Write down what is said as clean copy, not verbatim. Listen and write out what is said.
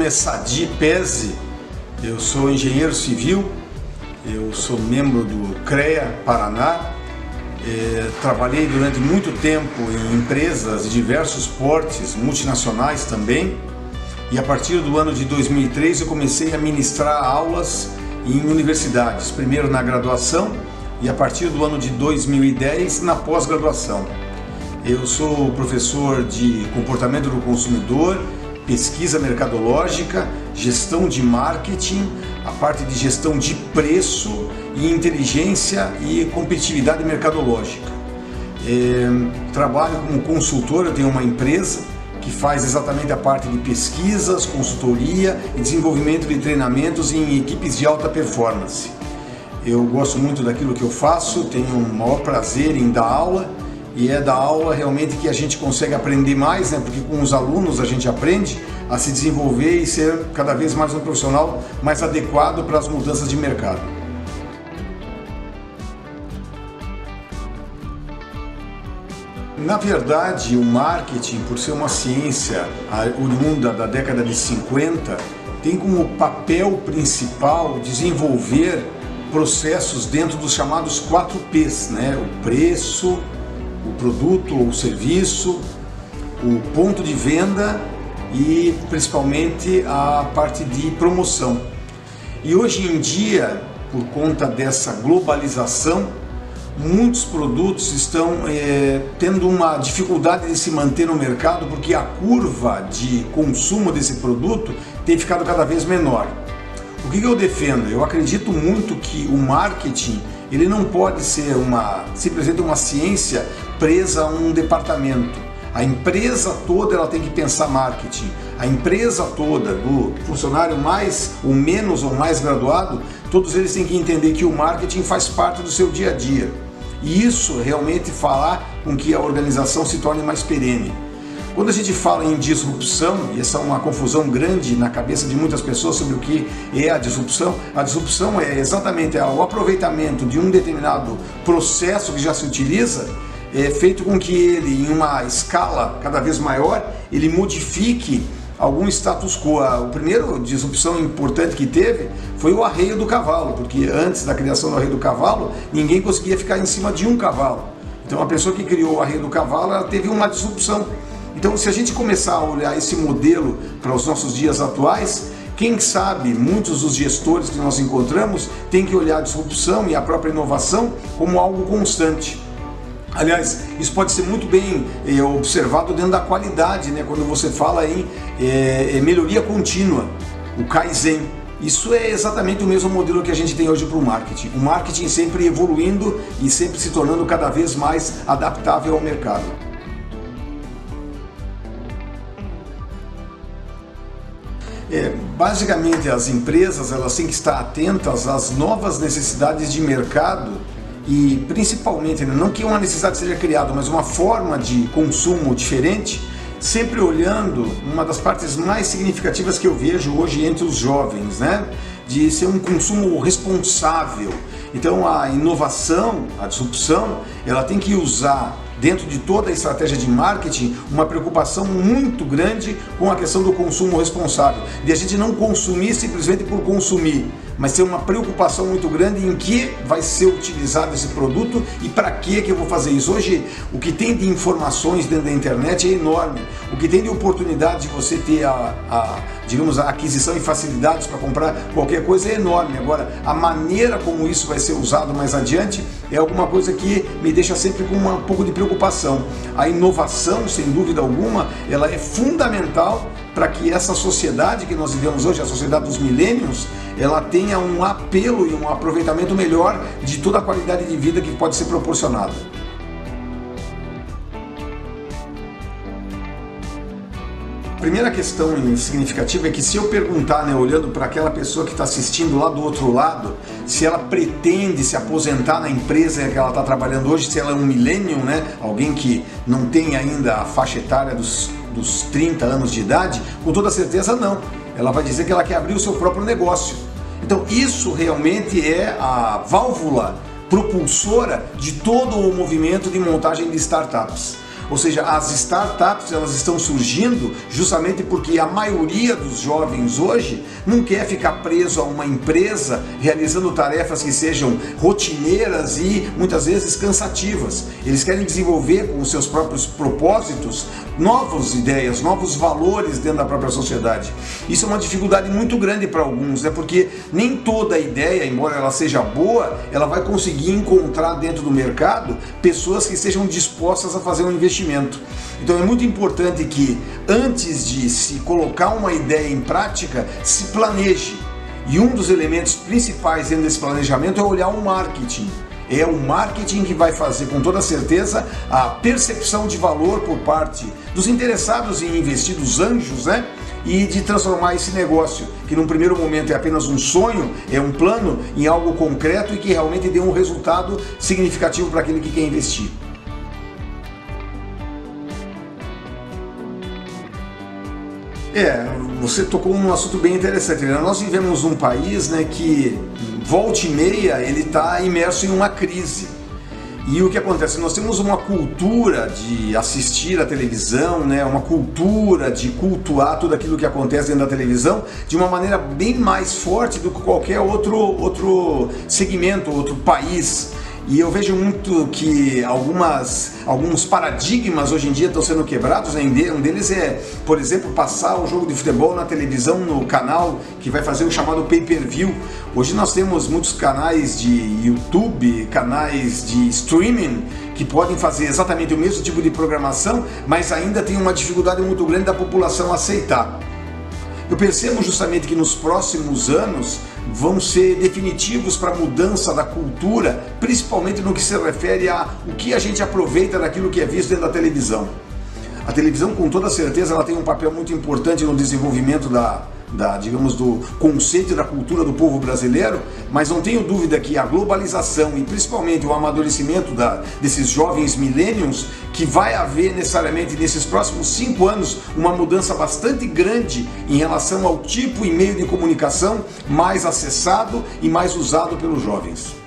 nome é Sadi Pezzi, eu sou engenheiro civil, eu sou membro do CREA Paraná, trabalhei durante muito tempo em empresas de diversos portes, multinacionais também, e a partir do ano de 2003 eu comecei a ministrar aulas em universidades, primeiro na graduação e a partir do ano de 2010 na pós-graduação. Eu sou professor de comportamento do consumidor, pesquisa mercadológica, gestão de marketing, a parte de gestão de preço e inteligência e competitividade mercadológica. Trabalho como consultor, eu tenho uma empresa que faz exatamente a parte de pesquisas, consultoria e desenvolvimento de treinamentos em equipes de alta performance. Eu gosto muito daquilo que eu faço, tenho o maior prazer em dar aula, e é da aula realmente que a gente consegue aprender mais, né? Porque com os alunos a gente aprende a se desenvolver e ser cada vez mais um profissional mais adequado para as mudanças de mercado. Na verdade, o marketing, por ser uma ciência oriunda da década de 50, tem como papel principal desenvolver processos dentro dos chamados 4 P's, né? O preço, o produto ou serviço, o ponto de venda e principalmente a parte de promoção. E hoje em dia, por conta dessa globalização, muitos produtos estão tendo uma dificuldade de se manter no mercado porque a curva de consumo desse produto tem ficado cada vez menor. O que eu defendo? Eu acredito muito que o marketing ele não pode ser simplesmente uma ciência presa a um departamento. A empresa toda ela tem que pensar marketing. A empresa toda, do funcionário mais ou menos ou mais graduado, todos eles têm que entender que o marketing faz parte do seu dia a dia. E isso realmente fará com que a organização se torne mais perene. Quando a gente fala em disrupção, e essa é uma confusão grande na cabeça de muitas pessoas sobre o que é a disrupção é exatamente o aproveitamento de um determinado processo que já se utiliza, feito com que ele, em uma escala cada vez maior, ele modifique algum status quo. O primeiro disrupção importante que teve foi o arreio do cavalo, porque antes da criação do arreio do cavalo, ninguém conseguia ficar em cima de um cavalo. Então a pessoa que criou o arreio do cavalo, ela teve uma disrupção. Então, se a gente começar a olhar esse modelo para os nossos dias atuais, quem sabe muitos dos gestores que nós encontramos têm que olhar a disrupção e a própria inovação como algo constante. Aliás, isso pode ser muito bem observado dentro da qualidade, né? Quando você fala em melhoria contínua, o Kaizen. Isso é exatamente o mesmo modelo que a gente tem hoje para o marketing. O marketing sempre evoluindo e sempre se tornando cada vez mais adaptável ao mercado. Basicamente as empresas elas têm que estar atentas às novas necessidades de mercado e principalmente, não que uma necessidade seja criada, mas uma forma de consumo diferente, sempre olhando uma das partes mais significativas que eu vejo hoje entre os jovens, né? De ser um consumo responsável. Então a inovação, a disrupção, ela tem que usar dentro de toda a estratégia de marketing, uma preocupação muito grande com a questão do consumo responsável, de a gente não consumir simplesmente por consumir, mas ter uma preocupação muito grande em que vai ser utilizado esse produto e para que eu vou fazer isso. Hoje, o que tem de informações dentro da internet é enorme, o que tem de oportunidade de você ter digamos, a aquisição e facilidades para comprar qualquer coisa é enorme. Agora, a maneira como isso vai ser usado mais adiante é alguma coisa que me deixa sempre com um pouco de preocupação. A inovação, sem dúvida alguma, ela é fundamental para que essa sociedade que nós vivemos hoje, a sociedade dos millennials, ela tenha um apelo e um aproveitamento melhor de toda a qualidade de vida que pode ser proporcionada. A primeira questão significativa é que se eu perguntar, né, olhando para aquela pessoa que está assistindo lá do outro lado, se ela pretende se aposentar na empresa que ela está trabalhando hoje, se ela é um millennial, né, alguém que não tem ainda a faixa etária dos 30 anos de idade, com toda certeza não. Ela vai dizer que ela quer abrir o seu próprio negócio. Então isso realmente é a válvula propulsora de todo o movimento de montagem de startups. Ou seja, as startups elas estão surgindo justamente porque a maioria dos jovens hoje não quer ficar preso a uma empresa realizando tarefas que sejam rotineiras e muitas vezes cansativas. Eles querem desenvolver com os seus próprios propósitos novas ideias, novos valores dentro da própria sociedade. Isso é uma dificuldade muito grande para alguns, né? Porque nem toda ideia, embora ela seja boa, ela vai conseguir encontrar dentro do mercado pessoas que estejam dispostas a fazer um investimento. Então é muito importante que antes de se colocar uma ideia em prática, se planeje. E um dos elementos principais dentro desse planejamento é olhar o marketing. É o marketing que vai fazer com toda certeza a percepção de valor por parte dos interessados em investir, dos anjos, né? E de transformar esse negócio, que num primeiro momento é apenas um sonho, é um plano, em algo concreto e que realmente dê um resultado significativo para aquele que quer investir. Você tocou num assunto bem interessante, né? Nós vivemos num país, né, que volta e meia ele está imerso em uma crise. E o que acontece? Nós temos uma cultura de assistir a televisão, né? Uma cultura de cultuar tudo aquilo que acontece dentro da televisão de uma maneira bem mais forte do que qualquer outro segmento, outro país. E eu vejo muito que alguns paradigmas hoje em dia estão sendo quebrados, né? Um deles é, por exemplo, passar o jogo de futebol na televisão, no canal que vai fazer o chamado pay-per-view. Hoje nós temos muitos canais de YouTube, canais de streaming, que podem fazer exatamente o mesmo tipo de programação, mas ainda tem uma dificuldade muito grande da população aceitar. Eu percebo justamente que nos próximos anos vão ser definitivos para a mudança da cultura, principalmente no que se refere a o que a gente aproveita daquilo que é visto dentro da televisão. A televisão, com toda certeza, ela tem um papel muito importante no desenvolvimento digamos, do conceito e da cultura do povo brasileiro, mas não tenho dúvida que a globalização e principalmente o amadurecimento desses jovens millennials, que vai haver necessariamente nesses próximos 5 anos uma mudança bastante grande em relação ao tipo e meio de comunicação mais acessado e mais usado pelos jovens.